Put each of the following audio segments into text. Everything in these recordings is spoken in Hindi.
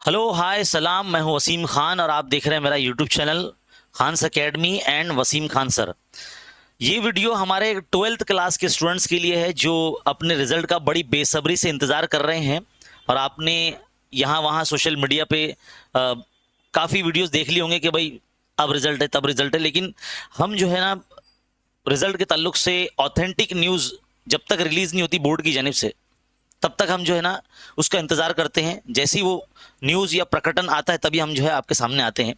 हेलो हाय सलाम, मैं हूं वसीम खान और आप देख रहे हैं मेरा YouTube channel Khan's academy and Wasim Khan sir. ये वीडियो हमारे 12th क्लास के स्टूडेंट्स के लिए है जो अपने रिजल्ट का बड़ी बेसब्री से इंतज़ार कर रहे हैं। और आपने यहाँ वहाँ सोशल मीडिया पे काफ़ी वीडियोस देख ली होंगे कि भाई अब रिजल्ट है तब रिजल्ट है, लेकिन हम जो है ना रिजल्ट के ताल्लुक से ऑथेंटिक न्यूज़ जब तक रिलीज़ नहीं होती बोर्ड की जानिब से तब तक हम जो है ना उसका इंतज़ार करते हैं। जैसे ही वो न्यूज़ या प्रकटन आता है तभी हम जो है आपके सामने आते हैं।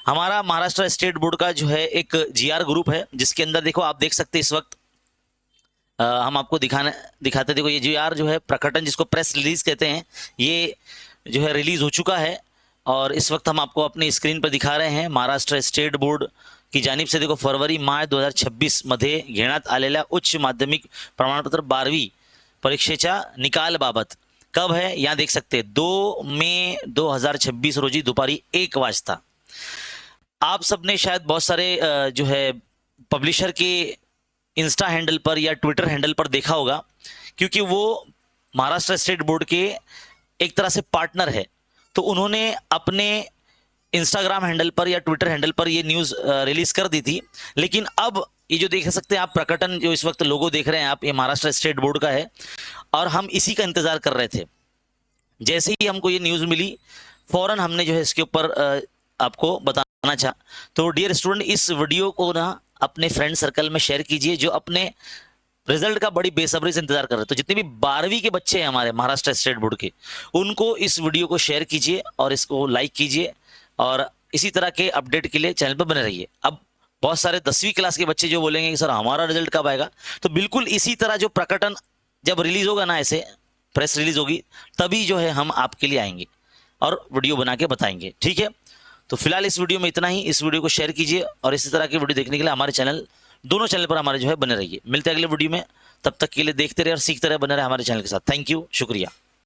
हमारा महाराष्ट्र स्टेट बोर्ड का जो है एक जीआर ग्रुप है जिसके अंदर देखो आप देख सकते हैं इस वक्त हम आपको दिखाते देखो ये जीआर जो है प्रकटन जिसको प्रेस रिलीज कहते हैं ये जो है रिलीज हो चुका है। और इस वक्त हम आपको अपनी स्क्रीन पर दिखा रहे हैं महाराष्ट्र स्टेट बोर्ड की जानिब से देखो फरवरी मार्च 2026 मध्ये घेण्यात आलेल्या उच्च माध्यमिक प्रमाणपत्र 12वी परीक्षेच्या निकालाबाबत कब है यहाँ देख सकते हैं 2 मे 2026 रोजी दुपारी 1 वाजता। आप सबने शायद बहुत सारे जो है पब्लिशर के इंस्टा हैंडल पर या ट्विटर हैंडल पर देखा होगा, क्योंकि वो महाराष्ट्र स्टेट बोर्ड के एक तरह से पार्टनर है। तो उन्होंने अपने इंस्टाग्राम हैंडल पर या ट्विटर हैंडल पर ये न्यूज़ रिलीज कर दी थी। लेकिन अब ये जो देख सकते हैं आप प्रकटन जो इस वक्त लोगो देख रहे हैं आप, ये महाराष्ट्र स्टेट बोर्ड का है और हम इसी का इंतज़ार कर रहे थे। जैसे ही हमको ये न्यूज़ मिली फौरन हमने जो है इसके ऊपर आपको बताना चाहा। तो डियर स्टूडेंट, इस वीडियो को ना अपने फ्रेंड सर्कल में शेयर कीजिए जो अपने रिजल्ट का बड़ी बेसब्री से इंतजार कर रहे हैं। तो जितने भी 12वीं के बच्चे हैं हमारे महाराष्ट्र स्टेट बोर्ड के, उनको इस वीडियो को शेयर कीजिए और इसको लाइक कीजिए और इसी तरह के अपडेट के लिए चैनल पर बने रहिए। अब बहुत सारे 10वीं क्लास के बच्चे जो बोलेंगे कि सर हमारा रिजल्ट कब आएगा, तो बिल्कुल इसी तरह जो प्रकटन जब रिलीज होगा ना, ऐसे प्रेस रिलीज होगी तभी जो है हम आपके लिए आएंगे और वीडियो बना के बताएंगे, ठीक है। तो फिलहाल इस वीडियो में इतना ही। इस वीडियो को शेयर कीजिए और इसी तरह की वीडियो देखने के लिए हमारे चैनल दोनों चैनल पर हमारे जो है बने रहिए। मिलते हैं अगले वीडियो में, तब तक के लिए देखते रहे और सीखते रहे, बने रहे हमारे चैनल के साथ। थैंक यू, शुक्रिया।